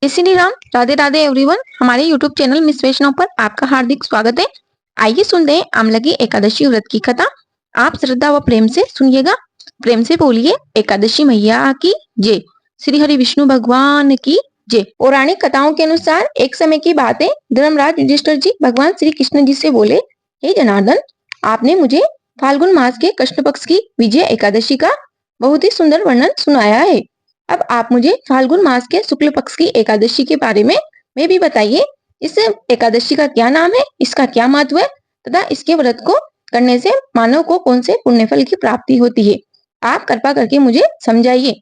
जय श्री राम, राधे राधे एवरीवन। हमारे YouTube channel miss वैष्णव पर आपका हार्दिक स्वागत है। आइए सुनते हैं आमलकी एकादशी व्रत की कथा। आप श्रद्धा व प्रेम से सुनिएगा। प्रेम से बोलिए एकादशी मैया की जय। श्री हरि विष्णु भगवान की जय। पौराणिक कथाओं के अनुसार एक समय की बात है, धर्मराज युधिष्ठिर जी भगवान श्री कृष्ण जी से बोले, हे जनार्दन, आपने मुझे फाल्गुन मास के कृष्ण पक्ष की विजय एकादशी का बहुत ही सुंदर वर्णन सुनाया है। अब आप मुझे फाल्गुन मास के शुक्ल पक्ष की एकादशी के बारे में भी बताइए। इस एकादशी का क्या नाम है, इसका क्या महत्व है तथा इसके व्रत को करने से मानव को कौन से पुण्य फल की प्राप्ति होती है, आप कृपा करके मुझे समझाइए।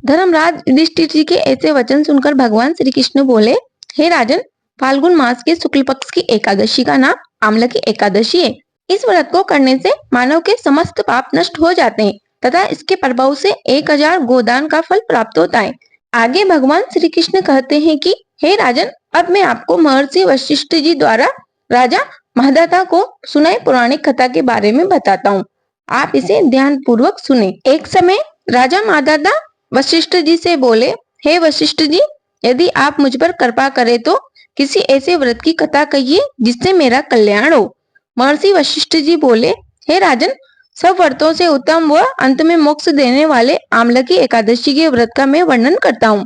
धर्मराज युधिष्ठिर जी के ऐसे वचन सुनकर भगवान श्री कृष्ण बोले, हे राजन, फाल्गुन मास के शुक्ल पक्ष की एकादशी का नाम आमलकी एकादशी है। इस व्रत को करने से मानव के समस्त पाप नष्ट हो जाते हैं तथा इसके प्रभाव से 1000 गोदान का फल प्राप्त होता है। आगे भगवान श्री कृष्ण कहते हैं कि हे राजन, अब मैं आपको महर्षि वशिष्ठ जी द्वारा राजा महदाता को सुनाई पौराणिक कथा के बारे में बताता हूँ। आप इसे ध्यान पूर्वक सुने। एक समय राजा महदाता वशिष्ठ जी से बोले, हे वशिष्ठ जी, यदि आप मुझ पर कृपा करें तो किसी ऐसे व्रत की कथा कहिए जिससे मेरा कल्याण हो। महर्षि वशिष्ठ जी बोले, हे राजन, सब व्रतों से उत्तम व अंत में मोक्ष देने वाले आमलकी एकादशी के व्रत का मैं वर्णन करता हूँ।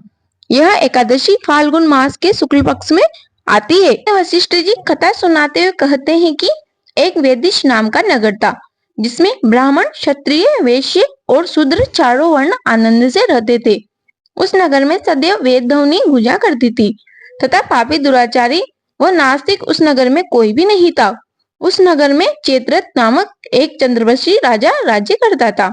यह एकादशी फाल्गुन मास के शुक्ल पक्ष में आती है। वशिष्ठ जी कथा सुनाते हुए कहते हैं कि एक वेदिश नाम का नगर था, जिसमें ब्राह्मण, क्षत्रिय, वैश्य और शूद्र चारों वर्ण आनंद से रहते थे। उस नगर में सदैव वेद ध्वनि गूंजा करती थी तथा पापी, दुराचारी व नास्तिक उस नगर में कोई भी नहीं था। उस नगर में चेत्रत नामक एक चंद्रवंशी राजा राज्य करता था।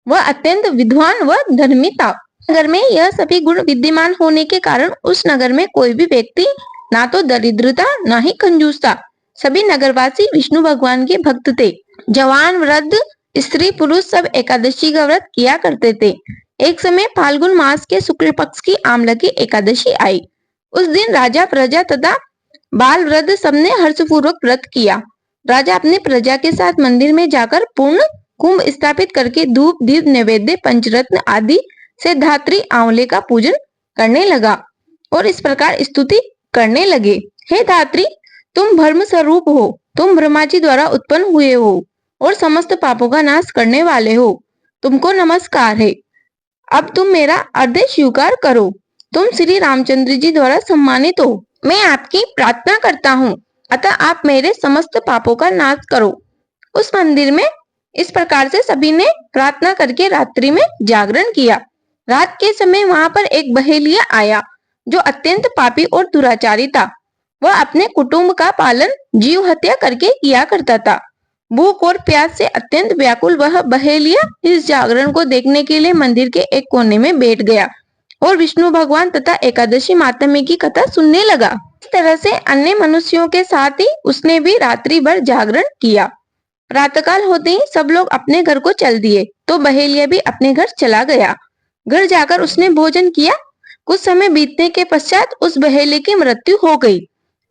वह अत्यंत विद्वान व धर्मी था। नगर में यह सभी गुण विद्यमान होने के कारण उस नगर में कोई भी व्यक्ति ना तो दरिद्र था, ना ही कंजूस था। सभी नगरवासी विष्णु भगवान के भक्त थे। जवान, वृद्ध, स्त्री, पुरुष सब एकादशी का व्रत किया करते थे। एक समय फाल्गुन मास के शुक्ल पक्ष की आमलकी एकादशी आई। उस दिन राजा, प्रजा तथा बाल, वृद्ध सबने हर्षपूर्वक व्रत किया। राजा अपने प्रजा के साथ मंदिर में जाकर पूर्ण कुंभ स्थापित करके धूप, दीप, नैवेद्य, पंचरत्न आदि से धात्री आंवले का पूजन करने लगा और इस प्रकार स्तुति करने लगे, हे धात्री, तुम ब्रह्म स्वरूप हो, तुम ब्रह्मा जी द्वारा उत्पन्न हुए हो और समस्त पापों का नाश करने वाले हो। तुमको नमस्कार है। अब तुम मेरा आदेश स्वीकार करो। तुम श्री रामचंद्र जी द्वारा सम्मानित हो। मैं आपकी प्रार्थना करता हूँ, अतः आप मेरे समस्त पापों का नाश करो। उस मंदिर में इस प्रकार से सभी ने प्रार्थना करके रात्रि में जागरण किया। रात के समय वहां पर एक बहेलिया आया जो अत्यंत पापी और दुराचारी था। वह अपने कुटुंब का पालन जीव हत्या करके किया करता था। भूख और प्यास से अत्यंत व्याकुल वह बहेलिया इस जागरण को देखने के लिए मंदिर के एक कोने में बैठ गया और विष्णु भगवान तथा एकादशी मातम्य की कथा सुनने लगा। इस तरह से अन्य मनुष्यों के साथ ही उसने भी रात्रि भर जागरण किया। प्रातःकाल होते ही सब लोग अपने घर को चल दिए तो बहेलिया भी अपने घर चला गया। घर जाकर उसने भोजन किया। कुछ समय बीतने के पश्चात उस बहेलिया की मृत्यु हो गई,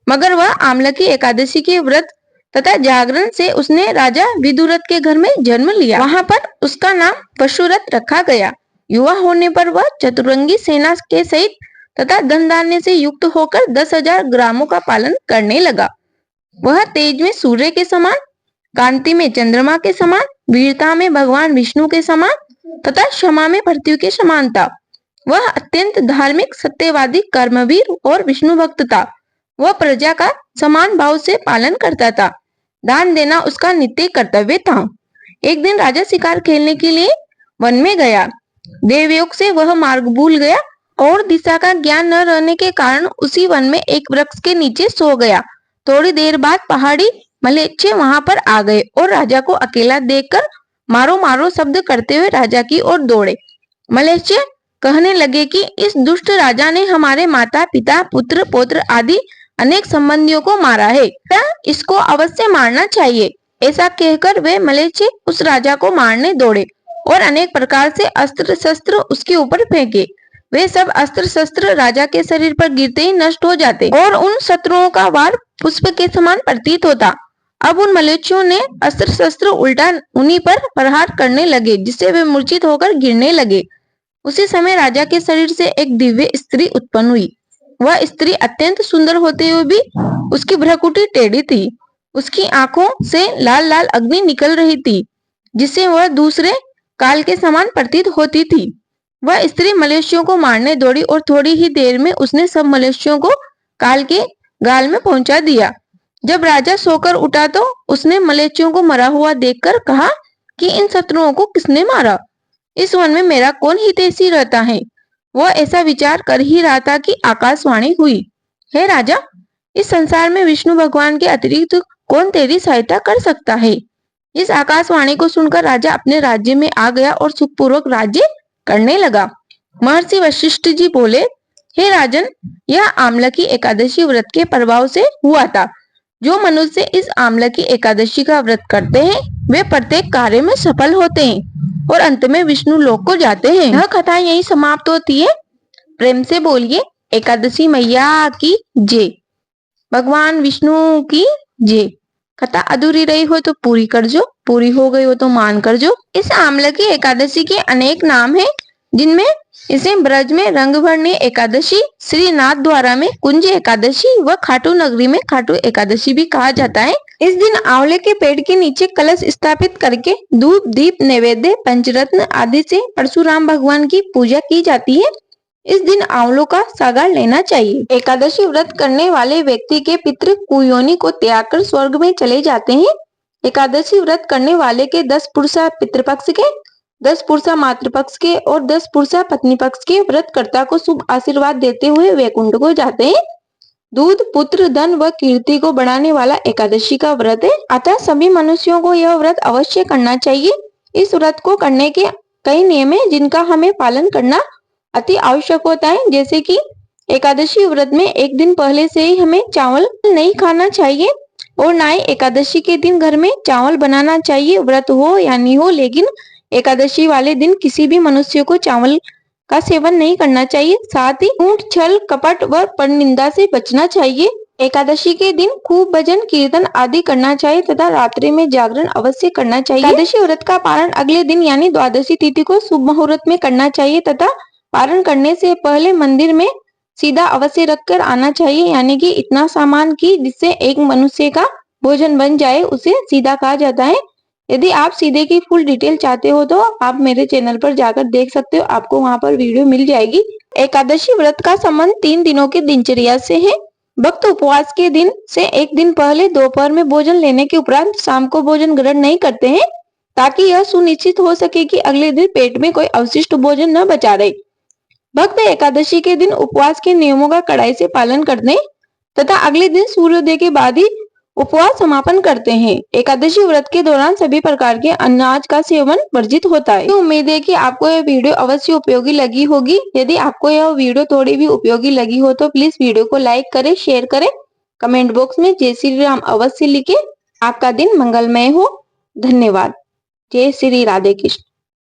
मगर वह आमलकी एकादशी के व्रत तथा जागरण से उसने राजा विदुरथ के घर में जन्म लिया। वहां पर उसका नाम पशुरथ रखा गया। युवा होने पर वह चतुरंगी सेना के सहित तथा धन धान्य से युक्त होकर 10,000 ग्रामों का पालन करने लगा। वह तेज में सूर्य के समान, कांति में चंद्रमा के समान, वीरता में भगवान विष्णु के समान तथा क्षमा में पृथ्वी के समान था। वह अत्यंत धार्मिक, सत्यवादी, कर्मवीर और विष्णु भक्त था। वह प्रजा का समान भाव से पालन करता था। दान देना उसका नित्य कर्तव्य था। एक दिन राजा शिकार खेलने के लिए वन में गया। देवयोग से वह मार्ग भूल गया और दिशा का ज्ञान न रहने के कारण उसी वन में एक वृक्ष के नीचे सो गया। थोड़ी देर बाद पहाड़ी मलेच्छ वहां पर आ गए और राजा को अकेला देखकर मारो मारो शब्द करते हुए राजा की ओर दौड़े। मलेच्छ कहने लगे कि इस दुष्ट राजा ने हमारे माता, पिता, पुत्र, पौत्र आदि अनेक संबंधियों को मारा है, इसको अवश्य मारना चाहिए। ऐसा कहकर वे मलेच्छ उस राजा को मारने दौड़े और अनेक प्रकार से अस्त्र शस्त्र उसके ऊपर फेंके। वे सब अस्त्र शस्त्र राजा के शरीर पर गिरते ही नष्ट हो जाते और उन शत्रुओं का वार पुष्प के समान प्रतीत होता। अब उन मलेच्छों ने अस्त्र शस्त्र उल्टा उन्हीं पर प्रहार करने लगे, जिससे वे मूर्छित होकर गिरने लगे। उसी समय राजा के शरीर से एक दिव्य स्त्री उत्पन्न हुई। वह स्त्री अत्यंत सुंदर होते हुए भी उसकी भ्रुकुटी टेढ़ी थी। उसकी आंखों से लाल लाल अग्नि निकल रही थी, जिससे वह दूसरे काल के समान प्रतीत होती थी। वह स्त्री मलेशियों को मारने दौड़ी और थोड़ी ही देर में उसने सब मलेशियों को काल के गाल में पहुंचा दिया। जब राजा सोकर उठा तो उसने मलेशियों को मरा हुआ देखकर कहा कि इन शत्रुओं को किसने मारा? इस वन में मेरा कौन हितैषी रहता है? वह ऐसा विचार कर ही रहा था कि आकाशवाणी हुई, हे राजा, इस संसार में विष्णु भगवान के अतिरिक्त कौन तेरी सहायता कर सकता है? इस आकाशवाणी को सुनकर राजा अपने राज्य में आ गया और सुखपूर्वक राज्य करने लगा। महर्षि वशिष्ठ जी बोले, हे राजन, यह आमलकी एकादशी व्रत के प्रभाव से हुआ था। जो मनुष्य इस आमलकी एकादशी का व्रत करते हैं वे प्रत्येक कार्य में सफल होते हैं और अंत में विष्णु लोक को जाते हैं। यह कथा यही समाप्त होती है। प्रेम से बोलिए एकादशी मैया की जय, भगवान विष्णु की जय। कथा अधूरी रही हो तो पूरी कर जो, पूरी हो गई हो तो मान कर जो। इस आमलकी एकादशी के अनेक नाम हैं, जिनमें इसे ब्रज में रंग भरनी एकादशी, श्रीनाथ द्वारा में कुंज एकादशी व खाटू नगरी में खाटू एकादशी भी कहा जाता है। इस दिन आंवले के पेड़ के नीचे कलश स्थापित करके धूप दीप नैवेद्य पंचरत्न आदि से परशुराम भगवान की पूजा की जाती है। इस दिन आंवलों का सागार लेना चाहिए। एकादशी व्रत करने वाले व्यक्ति के पितृ कुयोनि को त्याग कर स्वर्ग में चले जाते हैं। एकादशी व्रत करने वाले के 10 पुरुषा पितृपक्ष के, 10 पुरुषा मातृपक्ष के और 10 पुरुषा पत्नी पक्ष के व्रतकर्ता को शुभ आशीर्वाद देते हुए वैकुंठ को जाते हैं। दूध पुत्र धन व कीर्ति को बढ़ाने वाला एकादशी का व्रत है, अतः सभी मनुष्यों को यह व्रत अवश्य करना चाहिए। इस व्रत को करने के कई नियम है जिनका हमें पालन करना अति आवश्यक होता है। जैसे कि एकादशी व्रत में एक दिन पहले से ही हमें चावल नहीं खाना चाहिए और ना ही एकादशी के दिन घर में चावल बनाना चाहिए, व्रत हो या नहीं हो। लेकिन एकादशी वाले दिन किसी भी मनुष्य को चावल का सेवन नहीं करना चाहिए। साथ ही झूठ छल कपट व परनिंदा से बचना चाहिए। एकादशी के दिन खूब भजन कीर्तन आदि करना चाहिए तथा रात्रि में जागरण अवश्य करना चाहिए। एकादशी व्रत का पारण अगले दिन यानी द्वादशी तिथि को शुभ मुहूर्त में करना चाहिए तथा पारण करने से पहले मंदिर में सीधा अवश्य रखकर आना चाहिए, यानी कि इतना सामान कि जिससे एक मनुष्य का भोजन बन जाए उसे सीधा कहा जाता है। यदि आप सीधे की फुल डिटेल चाहते हो तो आप मेरे चैनल पर जाकर देख सकते हो, आपको वहां पर वीडियो मिल जाएगी। एकादशी व्रत का संबंध 3 दिनों की दिनचर्या से है। भक्त उपवास के दिन से एक दिन पहले दोपहर में भोजन लेने के उपरांत शाम को भोजन ग्रहण नहीं करते हैं, ताकि यह सुनिश्चित हो सके कि अगले दिन पेट में कोई अवशिष्ट भोजन न बचा रहे। भक्त एकादशी के दिन उपवास के नियमों का कड़ाई से पालन करते तथा अगले दिन सूर्योदय के बाद ही उपवास समापन करते हैं। एकादशी व्रत के दौरान सभी प्रकार के अनाज का सेवन वर्जित होता है। तो उम्मीद है कि आपको यह वीडियो अवश्य उपयोगी लगी होगी। यदि आपको यह वीडियो थोड़ी भी उपयोगी लगी हो तो प्लीज वीडियो को लाइक करें, शेयर करें, कमेंट बॉक्स में जय श्री राम अवश्य लिखें। आपका दिन मंगलमय हो। धन्यवाद। जय श्री राधे कृष्ण।